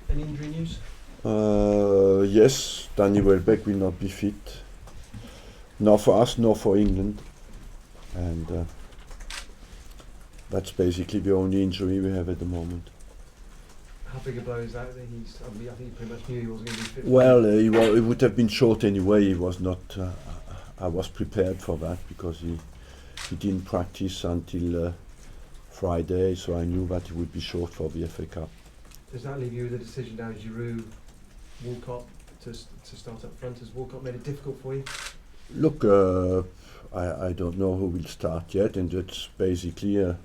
Any injury news? Yes, Danny Welbeck will not be fit. Not for us, nor for England. And that's basically the only injury we have at the moment. How big a blow is that? I think you pretty much knew he wasn't going to be fit. Well, he would have been short anyway. He was not. I was prepared for that because he didn't practice until Friday, so I knew that he would be short for the FA Cup. Does that leave you with a decision now, Giroud, Walcott, to start up front? Has Walcott made it difficult for you? Look, I don't know who will start yet, and it's basically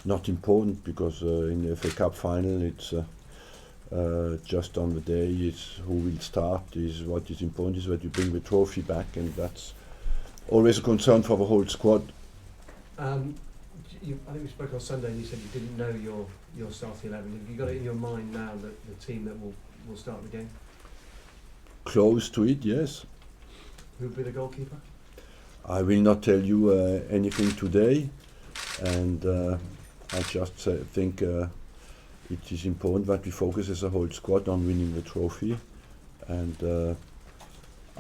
not important because in the FA Cup final it's just on the day it's who will start. Is what is important is that you bring the trophy back, and that's always a concern for the whole squad. I think we spoke on Sunday and you said you didn't know your starting 11. Have you got it in your mind now that the team that will start the game? Close to it, yes. Who will be the goalkeeper? I will not tell you anything today, and I just think it is important that we focus as a whole squad on winning the trophy, and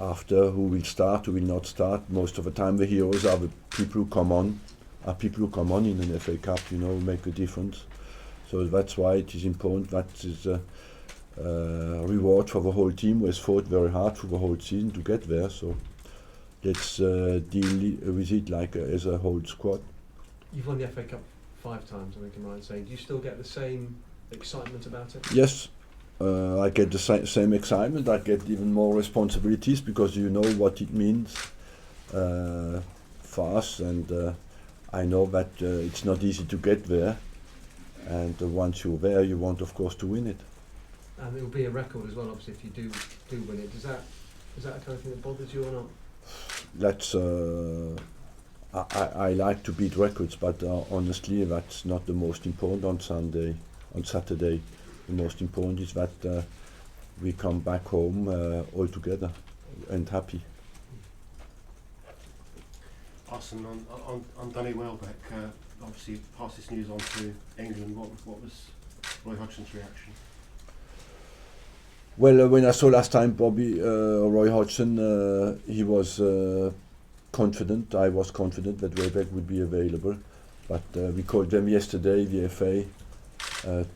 after who will start, who will not start, most of the time the heroes are the people who come on, in an FA Cup, make a difference. So that's why it is important that is a reward for the whole team who has fought very hard through the whole season to get there. So let's deal with it like as a whole squad. You've won the FA Cup 5 times, I think I'm right in saying. Do you still get the same excitement about it? Yes, I get the same excitement. I get even more responsibilities because you know what it means for us, and I know that it's not easy to get there, and once you're there you want of course to win it. And it will be a record as well, obviously, if you do win it. Is that a kind of thing that bothers you or not? That's I like to beat records, but honestly that's not the most important on Saturday. The most important is that we come back home all together and happy. Arsene, on Danny Welbeck, obviously passed this news on to England. What was Roy Hodgson's reaction? Well, when I saw last time Roy Hodgson, he was confident. I was confident that Welbeck would be available, but we called them yesterday, the FA,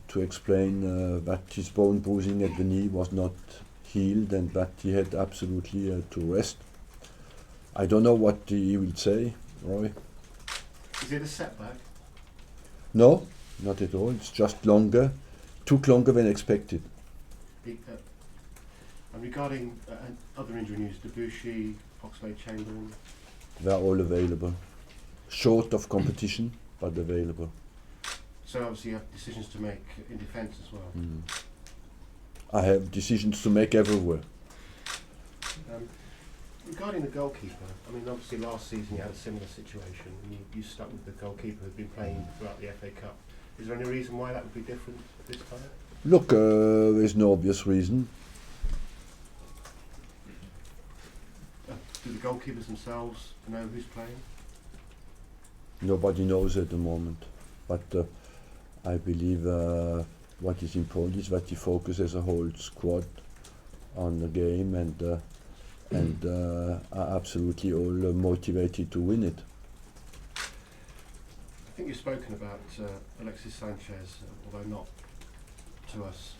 to explain that his bone bruising at the knee was not healed and that he had absolutely to rest. I don't know what he will say, Roy. Is it a setback? No, not at all. It's just took longer than expected. And regarding other injury news, Debussy, Oxlade-Chamberlain? They're all available. Short of competition, but available. So obviously you have decisions to make in defence as well. I have decisions to make everywhere. Regarding the goalkeeper, I mean obviously last season you had a similar situation and you stuck with the goalkeeper who'd been playing throughout the FA Cup. Is there any reason why that would be different this time? Look, there's no obvious reason. Do the goalkeepers themselves know who's playing? Nobody knows at the moment, but I believe what is important is that you focus as a whole squad on the game and are absolutely all motivated to win it. I think you've spoken about Alexis Sanchez, although not to us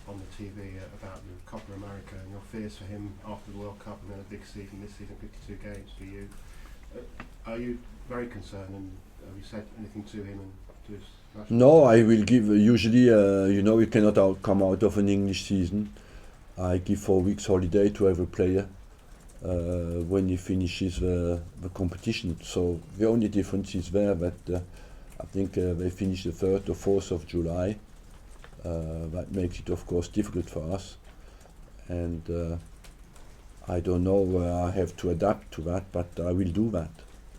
on the TV, about the Copa America and your fears for him after the World Cup and then a big season, this season 52 games for you. Are you very concerned, and have you said anything to him and to his national? No, I will give, usually you cannot come out of an English season. I give 4 weeks holiday to every player when he finishes the competition. So the only difference is there that I think they finish the 3rd or 4th of July. That makes it of course difficult for us, and I don't know where I have to adapt to that, but I will do that,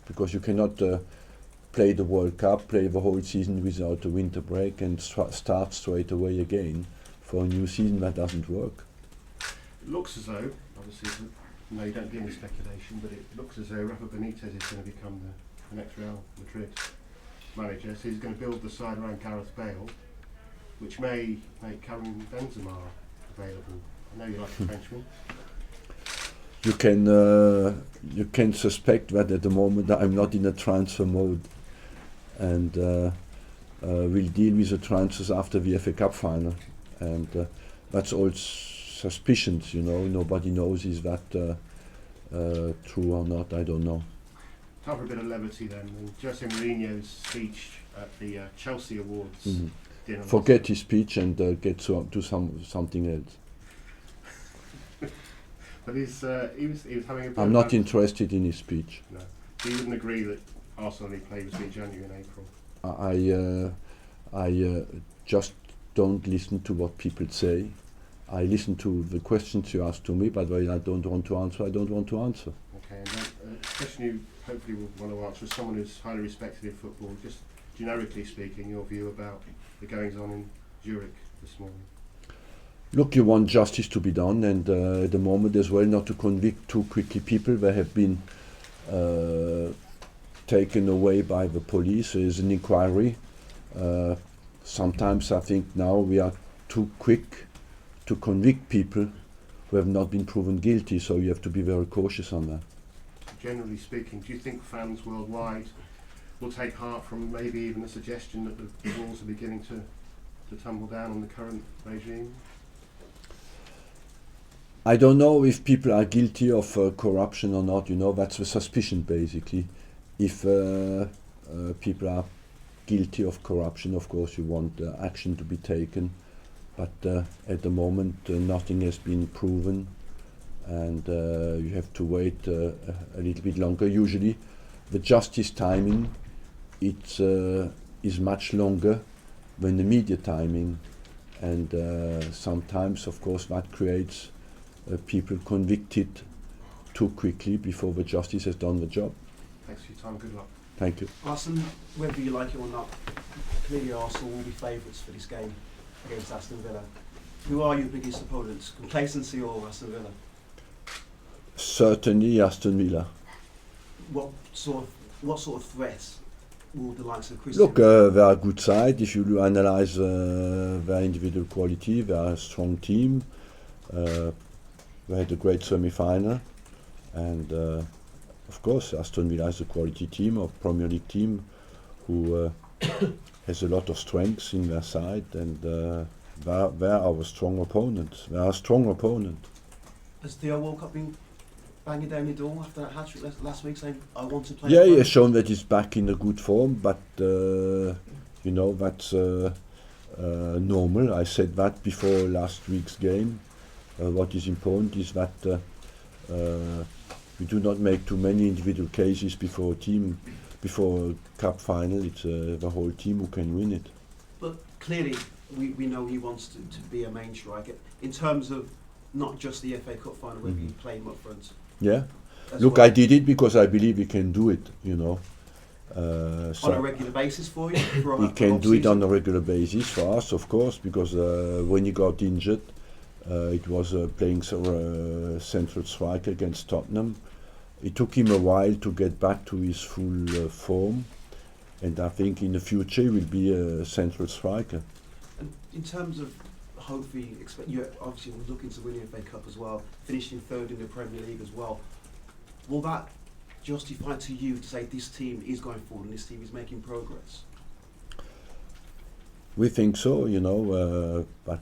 because you cannot play the World Cup, play the whole season without a winter break and start straight away again for a new season. That doesn't work. It looks as though, obviously, no, you don't give any speculation, but it looks as though Rafa Benitez is going to become the next Real Madrid manager. So he's going to build the side around Gareth Bale. which may make Karim Benzema available. I know you like the Frenchman. You can suspect that at the moment I'm not in a transfer mode, and we'll deal with the transfers after the FA Cup final, and that's all suspicions. Nobody knows is that true or not. I don't know. Time for a bit of levity then. Jose Mourinho's speech at the Chelsea Awards dinner. Forget his speech and get to something else. But he was having a bit I'm not interested in his speech. No. He wouldn't agree that Arsenal only play between January and April. I just don't listen to what people say. I listen to the questions you ask to me, but when I don't want to answer, I don't want to answer. Okay, and then a question you hopefully will want to answer as someone who's highly respected in football, just generically speaking, your view about the goings on in Zurich this morning. Look, you want justice to be done, and at the moment as well, not to convict too quickly people that have been taken away by the police. There is an inquiry. Sometimes I think now we are too quick to convict people who have not been proven guilty, so you have to be very cautious on that. Generally speaking, do you think fans worldwide will take heart from maybe even the suggestion that the walls are beginning to tumble down on the current regime? I don't know if people are guilty of corruption or not. That's the suspicion basically. If people are guilty of corruption, of course you want action to be taken, but at the moment nothing has been proven, and you have to wait a little bit longer. Usually the justice timing is much longer than the media timing, and sometimes of course that creates people convicted too quickly before the justice has done the job. Thanks for your time, good luck. Thank you. Arsene, whether you like it or not, clearly Arsenal will be favourites for this game against Aston Villa. Who are your biggest opponents, Complacency or Aston Villa? Certainly Aston Villa. What sort of threat will the likes of Christian... Look, they are a good side. If you analyse their individual quality, they are a strong team. We had a great semi-final, and of course Aston Villa is a quality team, a Premier League team who has a lot of strengths in their side, and they're our strong opponent. They are a strong opponent. Has Theo Walcott been banging down your door after that hat-trick last week saying, I want to play... Yeah, he has shown that he's back in a good form, but that's normal. I said that before last week's game. What is important is that we do not make too many individual cases before a cup final. It's the whole team who can win it. But clearly, we know he wants to be a main striker. In terms of not just the FA Cup final, whether you play him up front. Yeah. Look, well. I did it because I believe he can do it, On a regular basis for you? He can do it on a regular basis for us, of course, because when he got injured, it was playing central striker against Tottenham. It took him a while to get back to his full form, and I think in the future he will be a central striker. And in terms of hopefully, you obviously were looking to win the FA Cup as well, finishing third in the Premier League as well. Will that justify to you to say this team is going forward and this team is making progress? We think so, but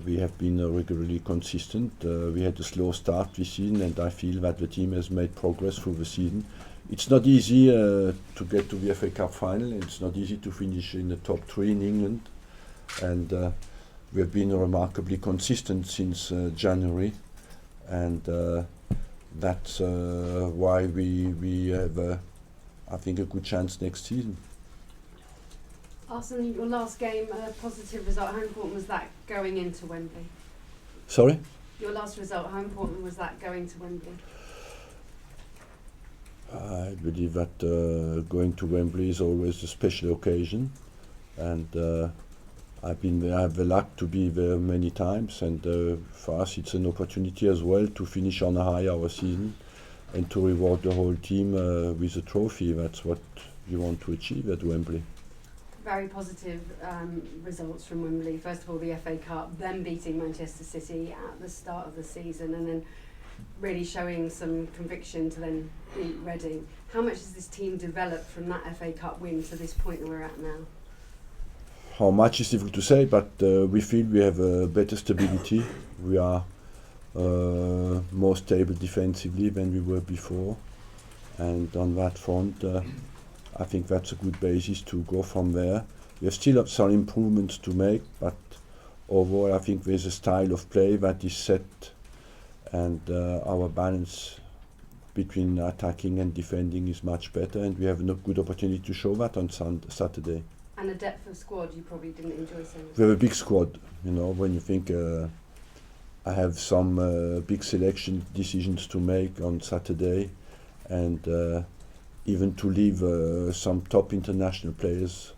we have been regularly consistent. We had a slow start this season, and I feel that the team has made progress through the season. It's not easy to get to the FA Cup final, and it's not easy to finish in the top 3 in England, and we have been remarkably consistent since January, and that's why we have, I think, a good chance next season. Arsene, your last game, a positive result. How important was that going into Wembley? Sorry? Your last result, how important was that going to Wembley? I believe that going to Wembley is always a special occasion, and I have the luck to be there many times, and for us it's an opportunity as well to finish on a high our season and to reward the whole team with a trophy. That's what you want to achieve at Wembley. very positive results from Wembley. First of all, the FA Cup, then beating Manchester City at the start of the season, and then really showing some conviction to then beat Reading. How much has this team developed from that FA Cup win to this point that we're at now? How much is difficult to say, but we feel we have a better stability. We are more stable defensively than we were before, and on that front, I think that's a good basis to go from there. We have still some improvements to make, but overall I think there's a style of play that is set, and our balance between attacking and defending is much better, and we have a good opportunity to show that on Saturday. And the depth of squad you probably didn't enjoy so much. We have a big squad, you know, when you think I have some big selection decisions to make on Saturday, and even to leave some top international players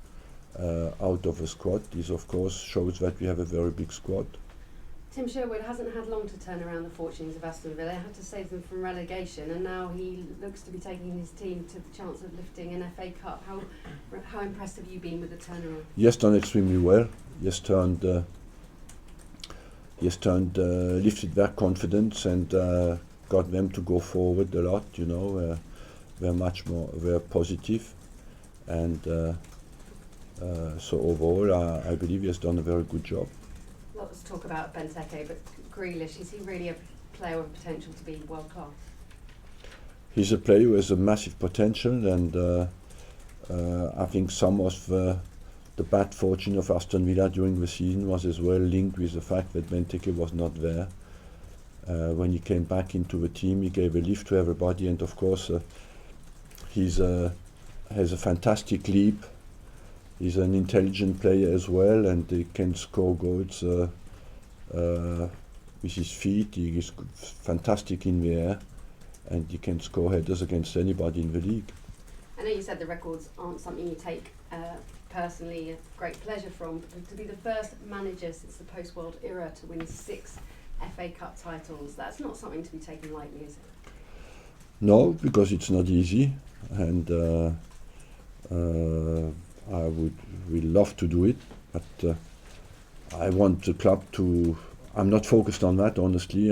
out of the squad is, of course, shows that we have a very big squad. Tim Sherwood hasn't had long to turn around the fortunes of Aston Villa. He had to save them from relegation, and now he looks to be taking his team to the chance of lifting an FA Cup. How impressed have you been with the turnaround? He has done extremely well. He has lifted their confidence and got them to go forward a lot. You know, they're positive, and so overall, I believe he has done a very good job. Lots of talk about Benteke, but Grealish, is he really a player with potential to be world class? He's a player who has a massive potential, and I think some of the bad fortune of Aston Villa during the season was as well linked with the fact that Benteke was not there. When he came back into the team, he gave a lift to everybody, and of course he has a fantastic leap. He's an intelligent player as well, and he can score goals with his feet. He is fantastic in the air, and he can score headers against anybody in the league. I know you said the records aren't something you take personally a great pleasure from, but to be the first manager since the post-world era to win 6 FA Cup titles, that's not something to be taken lightly, is it? No, because it's not easy, and I would love to do it, but I want the club to. I'm not focused on that, honestly,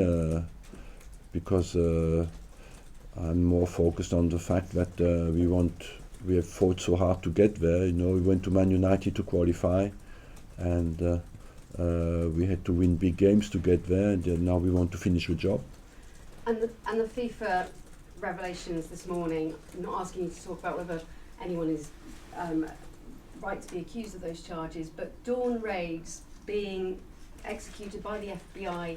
because I'm more focused on the fact that we have fought so hard to get there. You know, we went to Man United to qualify, and we had to win big games to get there, and now we want to finish the job. And the FIFA revelations this morning, I'm not asking you to talk about whether anyone is right to be accused of those charges, but dawn raids being executed by the FBI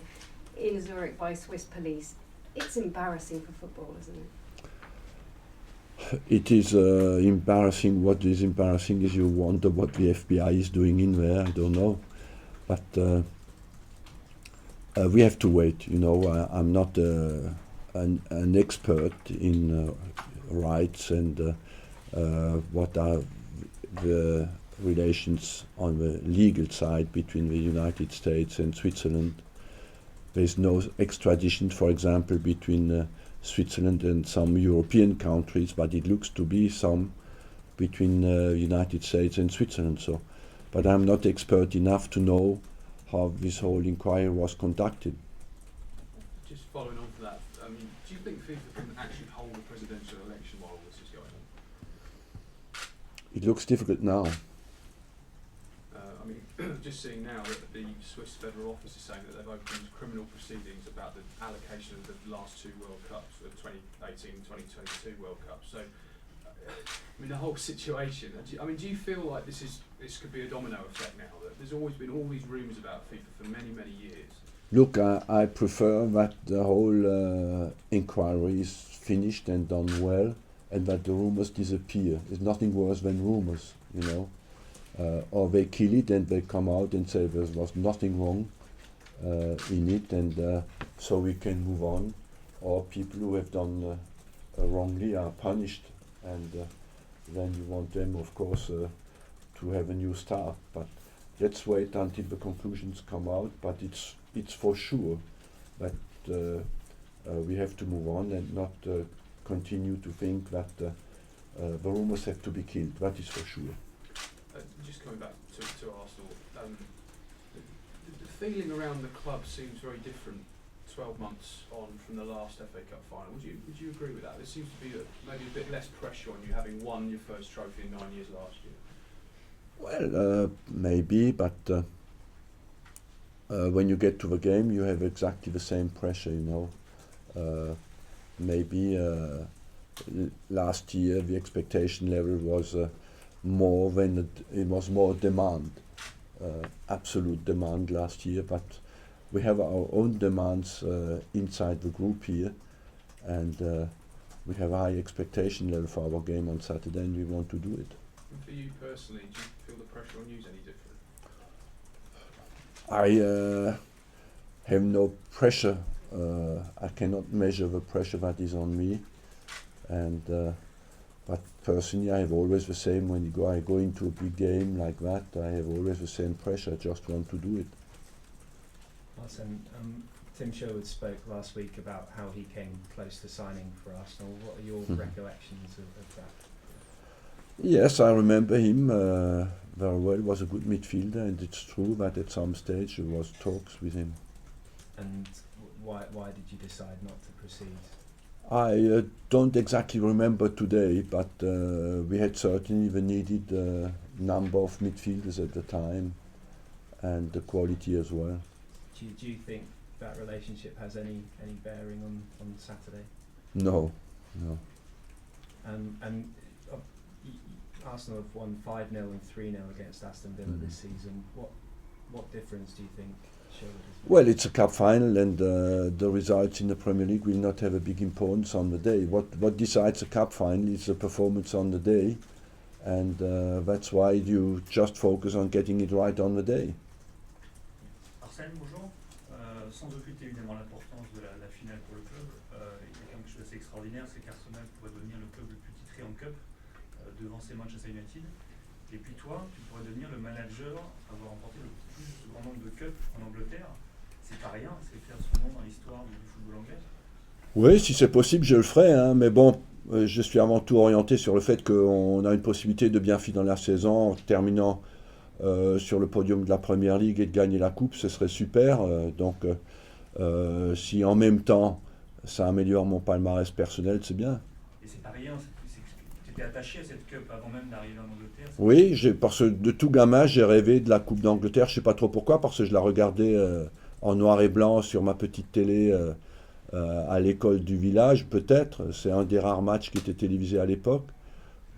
in Zurich by Swiss police, it's embarrassing for football, isn't it? It is embarrassing. What is embarrassing is you wonder what the FBI is doing in there. I don't know, but we have to wait. You know, I'm not an expert in rights and what are the relations on the legal side between the United States and Switzerland. There is no extradition, for example, between Switzerland and some European countries, but it looks to be some between United States and Switzerland. So, but I'm not expert enough to know how this whole inquiry was conducted. Just following on from that, I mean, do you think FIFA can actually hold a presidential election while all this is going on? It looks difficult now. I mean, just seeing now that the Swiss Federal Office is saying that they've opened criminal proceedings about the allocation of the last 2 World Cups, the 2018 and 2022 World Cups. So, I mean, the whole situation. Do you feel like this could be a domino effect now? That there's always been all these rumours about FIFA for many, many years. Look, I prefer that the whole inquiry is finished and done well, and that the rumours disappear. There's nothing worse than rumours, you know. Or they kill it and they come out and say there was nothing wrong in it, and so we can move on. Or people who have done wrongly are punished, and then you want them, of course, to have a new start. But let's wait until the conclusions come out. But it's for sure that we have to move on and not continue to think that the rumours have to be killed. That is for sure. just coming back to Arsenal, the feeling around the club seems very different 12 months on from the last FA Cup final. Would you agree with that? There seems to be maybe a bit less pressure on you having won your first trophy in 9 years last year. Well, maybe, but when you get to the game, you have exactly the same pressure, you know. Maybe last year the expectation level was more when it was more demand, absolute demand last year, but we have our own demands inside the group here, and we have a high expectation level for our game on Saturday, and we want to do it. And for you personally, do you feel the pressure on you is any different? I have no pressure. I cannot measure the pressure that is on me, and but personally, I have always the same. When I go into a big game like that, I have always the same pressure. I just want to do it. Arsene, Tim Sherwood spoke last week about how he came close to signing for Arsenal. What are your recollections of that? Yes, I remember him very well. He was a good midfielder, and it's true that at some stage there was talks with him. And why did you decide not to proceed? I don't exactly remember today, but we had certainly the needed number of midfielders at the time, and the quality as well. Do you think that relationship has any bearing on Saturday? No. And Arsenal have won 5-0 and 3-0 against Aston Villa this season. What difference do you think Sherwood has made? Well, it's a cup final, and the results in the Premier League will not have a big importance on the day. What decides a cup final is the performance on the day, and that's why you just focus on getting it right on the day. Arsène, bonjour. Sans occulter évidemment l'importance de la finale pour le club, il y a quelque chose d'assez extraordinaire, c'est qu'Arsenal pourrait devenir le club le plus titré en Cup, devant ses Manchester United. Et puis toi, tu pourrais devenir le manager, avoir remporté le plus grand nombre de Cups en Angleterre. C'est pas rien, c'est faire son nom dans l'histoire du football anglais. Oui, si c'est possible, je le ferai, hein, mais bon, je suis avant tout orienté sur le fait qu'on a une possibilité de bien finir la saison en terminant sur le podium de la Premier League et de gagner la coupe, ce serait super. Donc, si en même temps ça améliore mon palmarès personnel, c'est bien. Et c'est pas rien, tu étais attaché à cette Cup avant même d'arriver en Angleterre. Oui, parce que de tout gamin, j'ai rêvé de la Coupe d'Angleterre. Je sais pas trop pourquoi, parce que je la regardais en noir et blanc sur ma petite télé à l'école du village, peut-être. C'est un des rares matchs qui était télévisé à l'époque.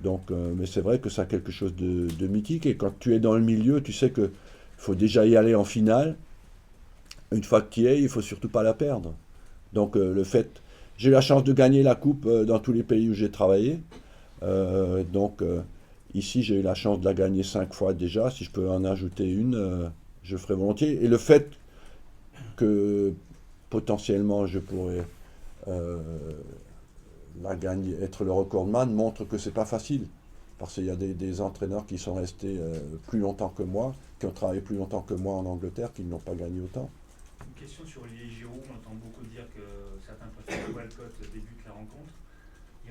Donc, mais c'est vrai que ça a quelque chose de mythique. Et quand tu es dans le milieu, tu sais qu'il faut déjà y aller en finale. Une fois que tu y es, il ne faut surtout pas la perdre. Donc, j'ai eu la chance de gagner la coupe dans tous les pays où j'ai travaillé. Ici, j'ai eu la chance de la gagner 5 fois déjà. Si je peux en ajouter une, je ferai volontiers. Et le fait que potentiellement je pourrais la gagner, être le recordman, montre que c'est pas facile. Parce qu'il y a des entraîneurs qui sont restés plus longtemps que moi, qui ont travaillé plus longtemps que moi en Angleterre, qui n'ont pas gagné autant. Une question sur Olivier Giroud. On entend beaucoup dire que certains préfèrent que Walcott débute la rencontre.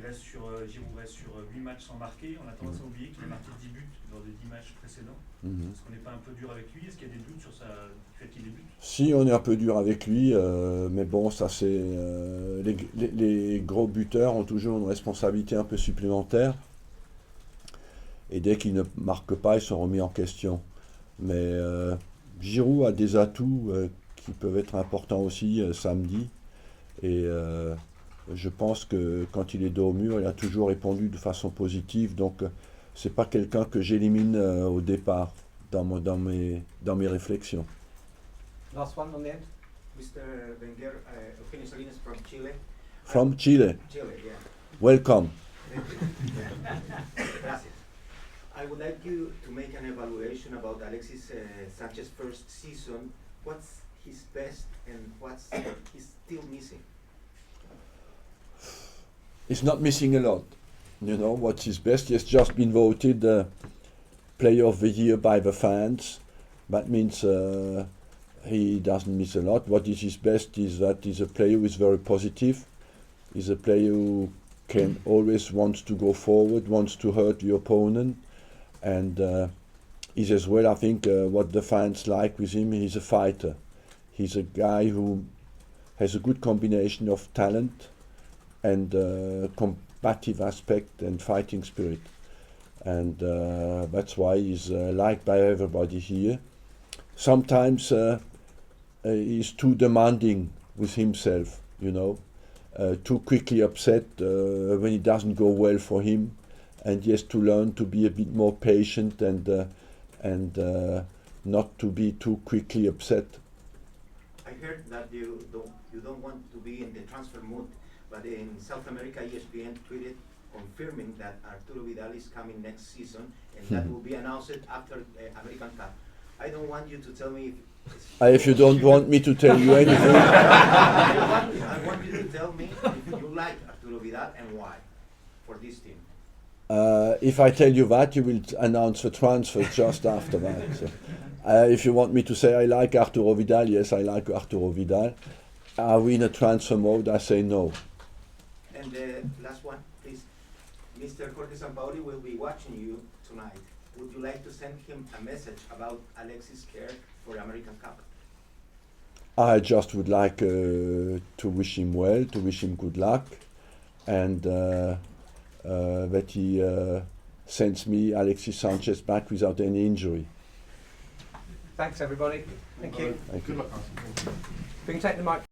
Giroud reste sur 8 matchs sans marquer. On a tendance à oublier qu'il a marqué 10 buts lors des 10 matchs précédents. Est-ce qu'on n'est pas un peu dur avec lui? Est-ce qu'il y a des doutes sur le fait qu'il débute? Si, on est un peu dur avec lui, mais bon, ça c'est... les gros buteurs ont toujours une responsabilité un peu supplémentaire. Et dès qu'ils ne marquent pas, ils sont remis en question. Mais Giroud a des atouts qui peuvent être importants aussi samedi. Et je pense que quand il est dos au mur, il a toujours répondu de façon positive. Donc, c'est pas quelqu'un que j'élimine au départ dans mes réflexions. Last one on the end. Mr. Wenger, Eugenio Salinas from Chile. From Chile. Chile, yeah. Welcome. Gracias. I would like you to make an evaluation about Alexis Sanchez's first season. What's his best and what's he's still missing? He's not missing a lot. You know, what's his best? He has just been voted Player of the Year by the fans. That means he doesn't miss a lot. What is his best is that he's a player who is very positive. He's a player who can always wants to go forward, wants to hurt the opponent, and is as well, I think, what the fans like with him. He's a fighter. He's a guy who has a good combination of talent and combative aspect and fighting spirit. And that's why he's liked by everybody here. Sometimes he's too demanding with himself, you know, too quickly upset when it doesn't go well for him, and he has to learn to be a bit more patient and not to be too quickly upset. I heard that you don't want to be in the transfer mood, but in South America, ESPN tweeted confirming that Arturo Vidal is coming next season, and that will be announced after American Cup. I don't want you to tell me If you don't want me to tell you anything, I want you to tell me if you like Arturo Vidal and why for this team. if I tell you that, you will announce the transfer just after that. So, if you want me to say I like Arturo Vidal, yes, I like Arturo Vidal. Are we in a transfer mode? I say no. And the last one, please. Mr. Jorge Sampaoli will be watching you tonight. Would you like to send him a message about Alexis' care for American Cup? I just would like to wish him well, to wish him good luck, and that he sends me Alexis Sanchez back without any injury. Thanks, everybody. Thank you. Thank Good you. luck, Arsene. We can take the mic.